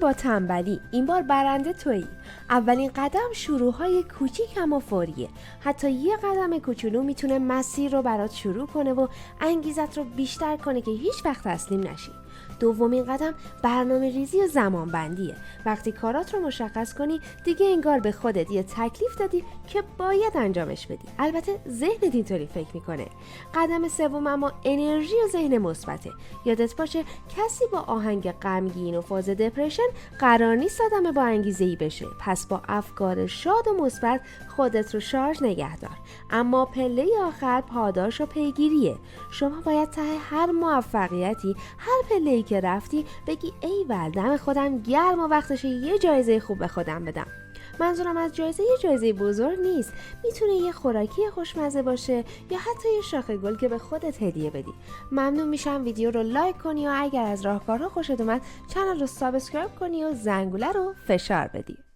با تنبلی، این بار برنده تویی. اولین قدم شروع‌های کوچیک اما فوریه. حتی یه قدم کوچولو میتونه مسیر رو برات شروع کنه و انگیزت رو بیشتر کنه که هیچ وقت تسلیم نشی. دومین قدم برنامه ریزی و زمان بندیه. وقتی کارات رو مشخص کنی دیگه انگار به خودت یه تکلیف دادی که باید انجامش بدی. البته ذهنت اینطوری فکر میکنه. قدم سوم اما انرژی و ذهن مثبته. یادت باشه کسی با آهنگ غمگین و فاز دپرشن قرار نیست آدم با انگیزه‌ای بشه. پس با افکار شاد و مثبت خودت رو شارژ نگه دار. اما پله آخر پاداش و پیگیریه. شما باید ته هر موفقیتی، هر پله‌ای که رفتی بگی ایول دم خودم گرم و وقتشه یه جایزه خوب به خودم بدم. منظورم از یه جایزه بزرگ نیست. میتونه یه خوراکی خوشمزه باشه یا حتی یه شاخه گل که به خودت هدیه بدی. ممنون میشم ویدیو رو لایک کنی و اگر از راهکارها خوشت اومد چنل رو سابسکرایب کنی و زنگوله رو فشار بدی.